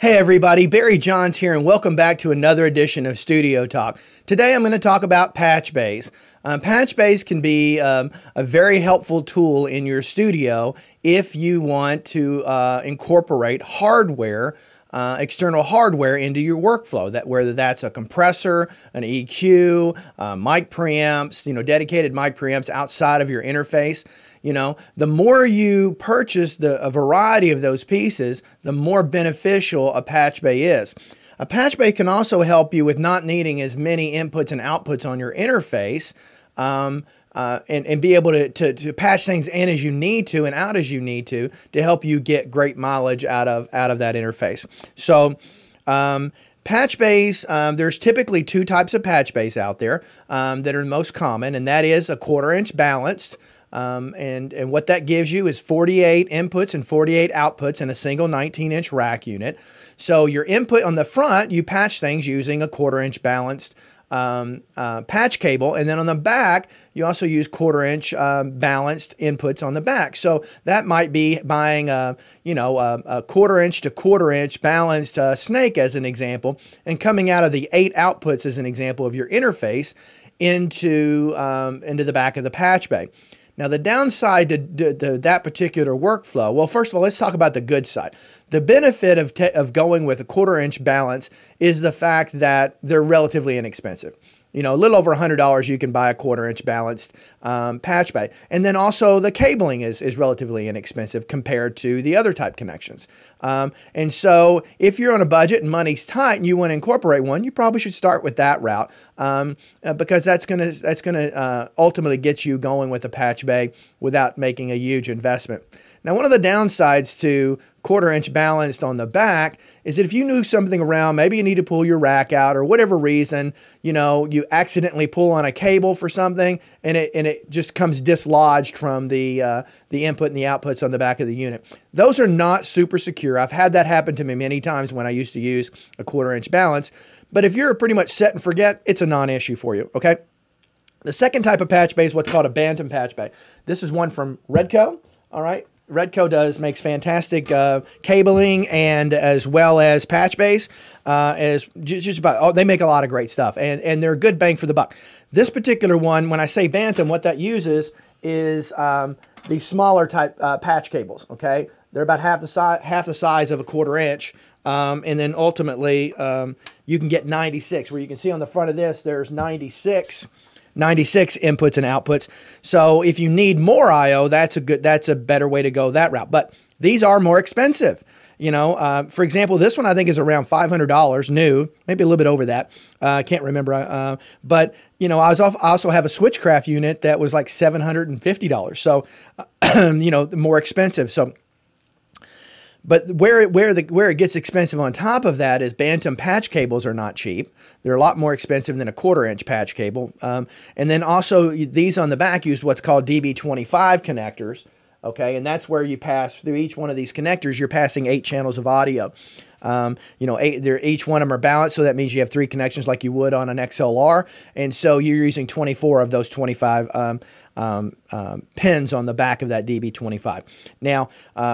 Hey everybody, Barry Johns here, and welcome back to another edition of Studio Talk. Today I'm going to talk about Patchbays. Patchbays can be a very helpful tool in your studio if you want to incorporate hardware, external hardware into your workflow. Whether that's a compressor, an EQ, mic preamps, dedicated mic preamps outside of your interface. The more you purchase a variety of those pieces, the more beneficial a Patchbay is. A Patchbay can also help you with not needing as many inputs and outputs on your interface, and be able to patch things in as you need to and out as you need to help you get great mileage out of that interface. So Patchbays, there's typically two types of Patchbays out there that are the most common, and that is a 1/4 inch balanced. And what that gives you is 48 inputs and 48 outputs in a single 19-inch rack unit. So your input on the front, you patch things using a 1/4 inch balanced patch cable, and then on the back you also use 1/4 inch balanced inputs on the back. So that might be buying a 1/4 inch to 1/4 inch balanced snake as an example, and coming out of the 8 outputs as an example of your interface into the back of the Patchbay. Now, the downside to that particular workflow, well, first of all, let's talk about the good side. The benefit of going with a 1/4 inch balance is the fact that they're relatively inexpensive. A little over $100 you can buy a 1/4 inch balanced Patchbay. And then also the cabling is relatively inexpensive compared to the other type connections. And so if you're on a budget and money's tight and you want to incorporate one, you probably should start with that route, because that's gonna ultimately get you going with a Patchbay without making a huge investment. Now, one of the downsides to 1/4 inch balanced on the back is that if you move something around, maybe you need to pull your rack out or whatever reason, you accidentally pull on a cable for something and it just comes dislodged from the input and the outputs on the back of the unit. Those are not super secure. I've had that happen to me many times when I used to use a 1/4 inch balance. But if you're pretty much set and forget, it's a non-issue for you, okay? The second type of Patchbay is what's called a Bantam Patchbay. This is one from Redco, all right? Redco makes fantastic cabling and as well as Patchbays. They make a lot of great stuff, and they're a good bang for the buck. This particular one, when I say Bantam, what that uses is the smaller type patch cables. Okay, they're about half the size of a 1/4 inch, and then ultimately you can get 96. Where you can see on the front of this, there's 96 inputs and outputs. So if you need more I/O, that's a better way to go that route. But these are more expensive. For example, this one I think is around $500 new, maybe a little bit over that. I can't remember. But I also have a Switchcraft unit that was like $750. So more expensive. So. But where it gets expensive on top of that is Bantam patch cables are not cheap. They're a lot more expensive than a 1/4 inch patch cable. And then also these on the back use what's called Db25 connectors. Okay, and that's where you pass through each one of these connectors. You're passing 8 channels of audio. Each one of them are balanced, so that means you have 3 connections like you would on an XLR. And so you're using 24 of those 25 pins on the back of that Db25. Now,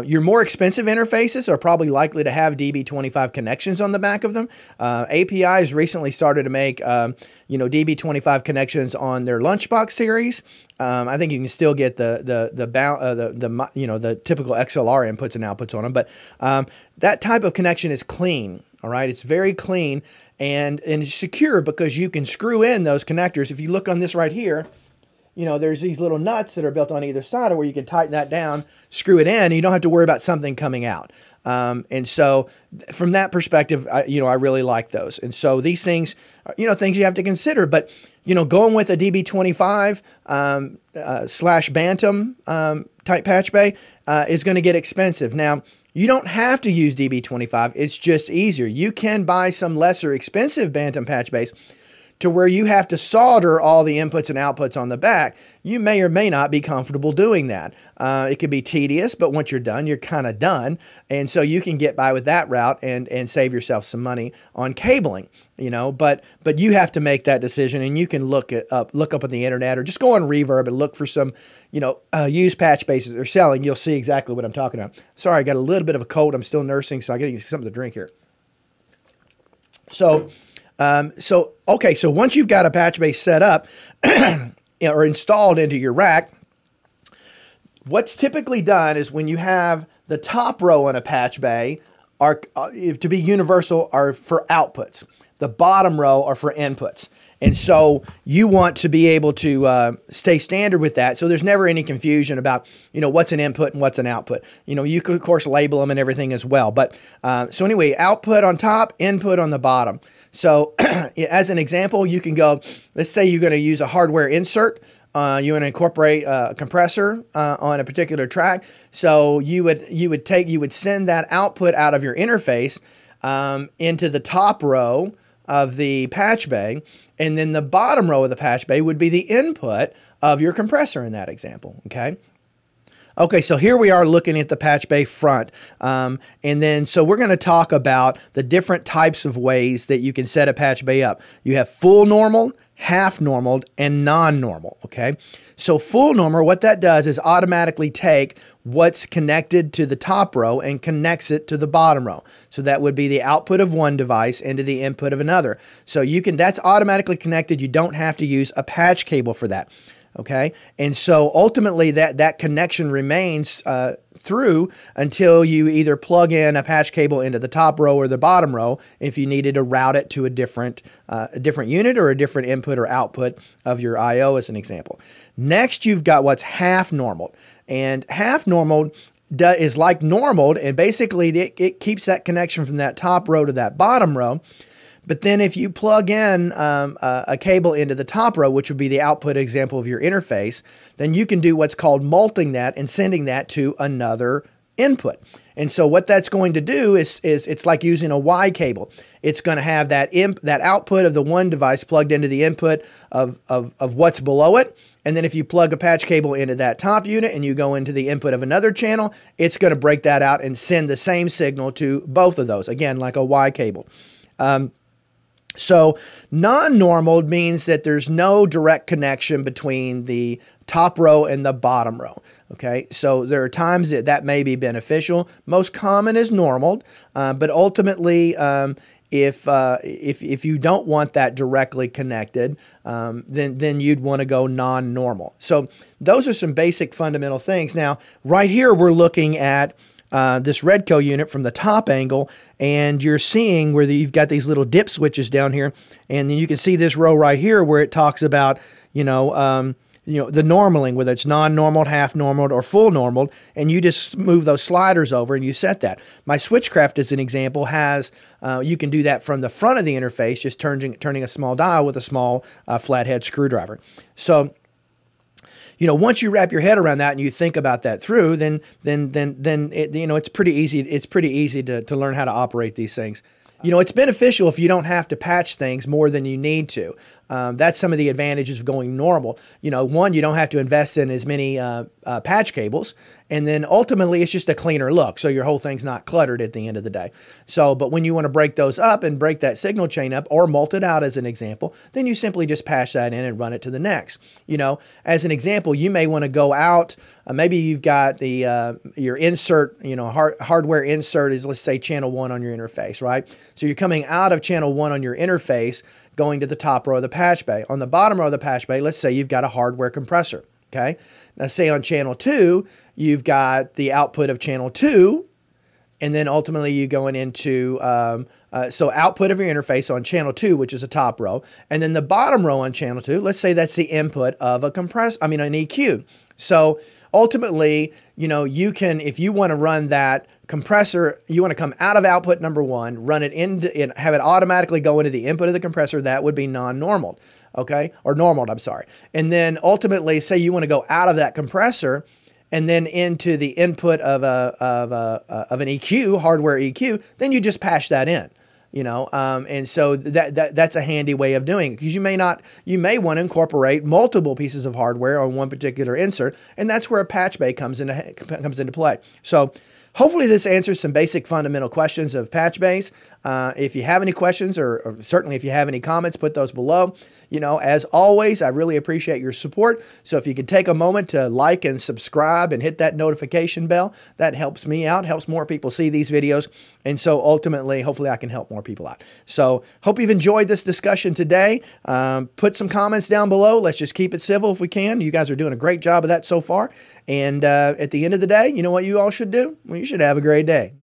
your more expensive interfaces are probably likely to have Db25 connections on the back of them. API has recently started to make Db25 connections on their Lunchbox series. I think you can still get the typical XLR inputs and outputs on them, but that type of connection is clean. All right, it's very clean and it's secure because you can screw in those connectors. If you look on this right here, there's these little nuts that are built on either side where you can tighten that down, screw it in, and you don't have to worry about something coming out. And so from that perspective, I really like those. And so these things, things you have to consider. But, going with a Db25 / Bantam type Patchbay is going to get expensive. Now, you don't have to use Db25. It's just easier. You can buy some lesser expensive Bantam Patchbays to where you have to solder all the inputs and outputs on the back. You may or may not be comfortable doing that. It can be tedious, but once you're done, you're kind of done. And so you can get by with that route and save yourself some money on cabling, but you have to make that decision, and you can look up on the internet or just go on Reverb and look for some, used Patchbays they're selling. You'll see exactly what I'm talking about. Sorry, I got a little bit of a cold. I'm still nursing, so I got to get something to drink here. So, okay, so once you've got a Patchbay set up or installed into your rack, what's typically done is when you have the top row on a Patchbay are to be universal are for outputs. The bottom row are for inputs. And so you want to be able to stay standard with that. So there's never any confusion about, what's an input and what's an output. You could, of course, label them and everything as well. But so anyway, output on top, input on the bottom. So as an example, you can go, let's say you're going to use a hardware insert. You want to incorporate a compressor on a particular track. So you would send that output out of your interface into the top row of the Patchbay, and then the bottom row of the Patchbay would be the input of your compressor in that example, okay? Okay, so here we are looking at the Patchbay front, and then so we're going to talk about the different types of ways that you can set a Patchbay up. You have full normal, half normal, and non-normal, okay? So full normal, what that does is automatically take what's connected to the top row and connects it to the bottom row. So that would be the output of one device into the input of another. So that's automatically connected. You don't have to use a patch cable for that. Okay, and so ultimately that connection remains through until you either plug in a patch cable into the top row or the bottom row if you needed to route it to a different unit or a different input or output of your I/O as an example. Next, you've got what's half normal, and half normal is like normal, and basically it keeps that connection from that top row to that bottom row. But then if you plug in a cable into the top row, which would be the output example of your interface, then you can do what's called multing that and sending that to another input. And so what that's going to do is it's like using a Y cable. It's going to have that output of the one device plugged into the input of what's below it. And then if you plug a patch cable into that top unit and you go into the input of another channel, it's going to break that out and send the same signal to both of those, again, like a Y cable. So non-normal means that there's no direct connection between the top row and the bottom row. Okay, so there are times that may be beneficial. Most common is normal, but ultimately, if you don't want that directly connected, then you'd want to go non-normal. So those are some basic fundamental things. Now, right here we're looking at this Redco unit from the top angle, and you're seeing where you've got these little dip switches down here, and then you can see this row right here where it talks about the normaling, whether it's non-normal, half normal, or full normal, and you just move those sliders over and you set that. My Switchcraft, as an example, has you can do that from the front of the interface, just turning a small dial with a small flathead screwdriver. So once you wrap your head around that and you think about that through, then it's pretty easy. It's pretty easy to learn how to operate these things. It's beneficial if you don't have to patch things more than you need to. That's some of the advantages of going normal. One, you don't have to invest in as many patch cables, and then ultimately it's just a cleaner look. So your whole thing's not cluttered at the end of the day. But when you want to break those up and break that signal chain up or mult it out as an example, then you simply just patch that in and run it to the next. As an example, you may want to go out. Maybe you've got your insert, hardware insert is, let's say, channel 1 on your interface, right? So you're coming out of channel 1 on your interface, going to the top row of the Patchbay. On the bottom row of the Patchbay, let's say you've got a hardware compressor, okay? Now say on channel 2, you've got the output of channel 2, and then ultimately you going into, so output of your interface on channel 2, which is a top row, and then the bottom row on channel 2, let's say that's the input of an EQ. So ultimately, you can, if you want to run that compressor, you want to come out of output number 1, run it into, have it automatically go into the input of the compressor, that would be non-normal, okay? Or normal, I'm sorry. And then ultimately, say you want to go out of that compressor and then into the input of an EQ, hardware EQ, then you just patch that in. And so that's a handy way of doing it, because you may want to incorporate multiple pieces of hardware on one particular insert, and that's where a Patchbay comes into play. So hopefully this answers some basic fundamental questions of Patchbays. If you have any questions, or certainly if you have any comments, put those below. You know, as always, I really appreciate your support. So if you could take a moment to like and subscribe and hit that notification bell, that helps me out, helps more people see these videos. And so ultimately, hopefully I can help more people out. So hope you've enjoyed this discussion today. Put some comments down below. Let's just keep it civil if we can. You guys are doing a great job of that so far. And at the end of the day, you know what you all should do? Well, you should have a great day.